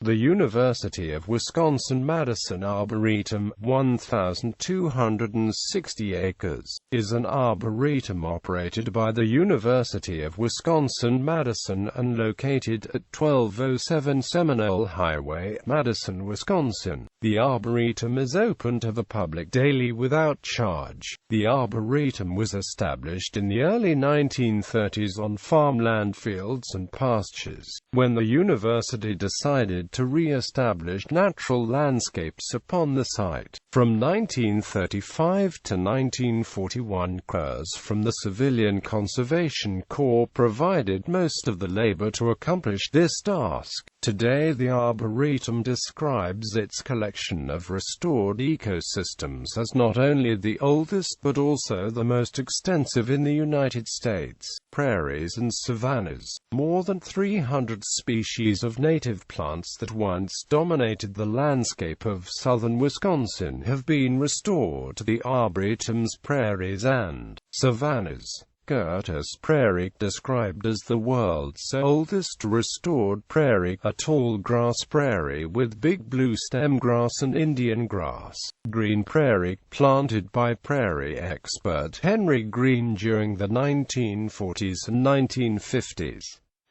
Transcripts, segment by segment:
The University of Wisconsin-Madison Arboretum, 1,260 acres, is an arboretum operated by the University of Wisconsin-Madison and located at 1207 Seminole Highway, Madison, Wisconsin. The Arboretum is open to the public daily without charge. The Arboretum was established in the early 1930s on farmland fields and pastures, when the university decided to re-establish natural landscapes upon the site. From 1935 to 1941, crews from the Civilian Conservation Corps provided most of the labor to accomplish this task. Today the Arboretum describes its collection of restored ecosystems as not only the oldest but also the most extensive in the United States. Prairies and savannas. More than 300 species of native plants that once dominated the landscape of southern Wisconsin have been restored to the Arboretum's prairies and savannas. Curtis Prairie, described as the world's oldest restored prairie, a tall grass prairie with big blue stem grass and Indian grass. Green Prairie, planted by prairie expert Henry Green during the 1940s and 1950s.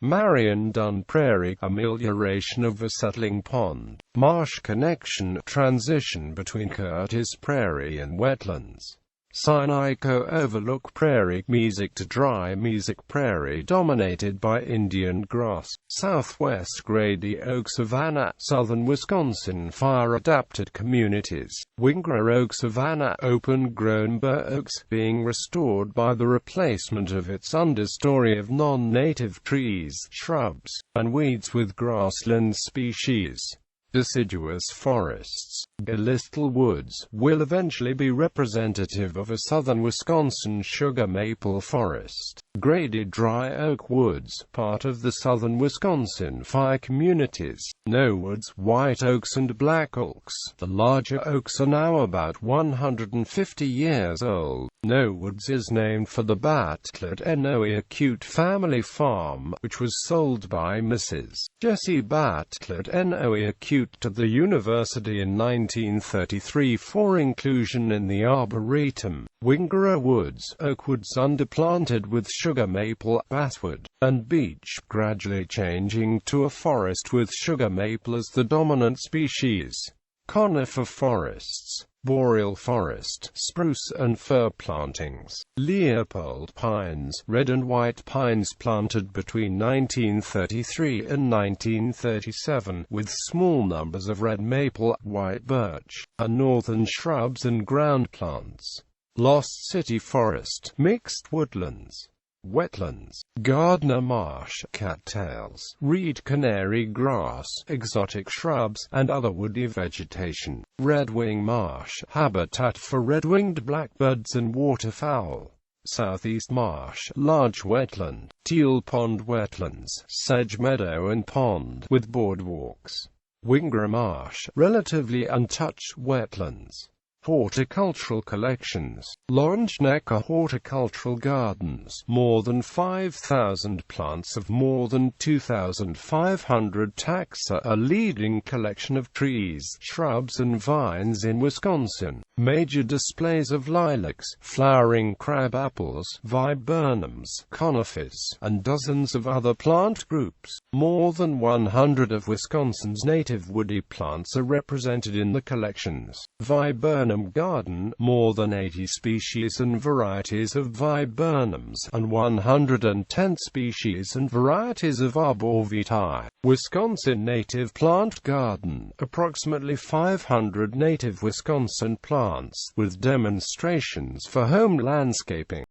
Marion Dunn Prairie, amelioration of a settling pond, marsh connection, transition between Curtis Prairie and wetlands. Sinico Overlook Prairie, mesic to dry mesic prairie dominated by Indian grass. Southwest Grady Oak Savanna, southern Wisconsin fire-adapted communities. Winger Oak Savanna, open-grown bur oaks, being restored by the replacement of its understory of non-native trees, shrubs, and weeds with grassland species. Deciduous forests. Gallistal woods will eventually be representative of a southern Wisconsin sugar maple forest. Graded dry oak woods, part of the southern Wisconsin fire communities. No woods, white oaks and black oaks. The larger oaks are now about 150 years old. No Woods is named for the Bartlett-Noe Acute family farm, which was sold by Mrs. Jessie Bartlett-Noe Acute to the university in 1933 for inclusion in the Arboretum. Wingara Woods, oak woods underplanted with sugar maple, basswood, and beech, gradually changing to a forest with sugar maple as the dominant species. Conifer forests. Boreal forest, spruce and fir plantings. Leopold pines, red and white pines planted between 1933 and 1937, with small numbers of red maple, white birch, and northern shrubs and ground plants. Lost City forest, mixed woodlands. Wetlands, Gardner marsh, cattails, reed canary grass, exotic shrubs, and other woody vegetation. Redwing marsh, habitat for red-winged blackbirds and waterfowl. Southeast marsh, large wetland. Teal pond wetlands, sedge meadow and pond, with boardwalks. Wingara marsh, relatively untouched wetlands. Horticultural collections. Lawrence-Necker Horticultural Gardens, more than 5,000 plants of more than 2,500 taxa, a leading collection of trees, shrubs and vines in Wisconsin. Major displays of lilacs, flowering crabapples, viburnums, conifers, and dozens of other plant groups. More than 100 of Wisconsin's native woody plants are represented in the collections. Viburnum garden, more than 80 species and varieties of viburnums, and 110 species and varieties of arborvitae. Wisconsin native plant garden, approximately 500 native Wisconsin plants, with demonstrations for home landscaping.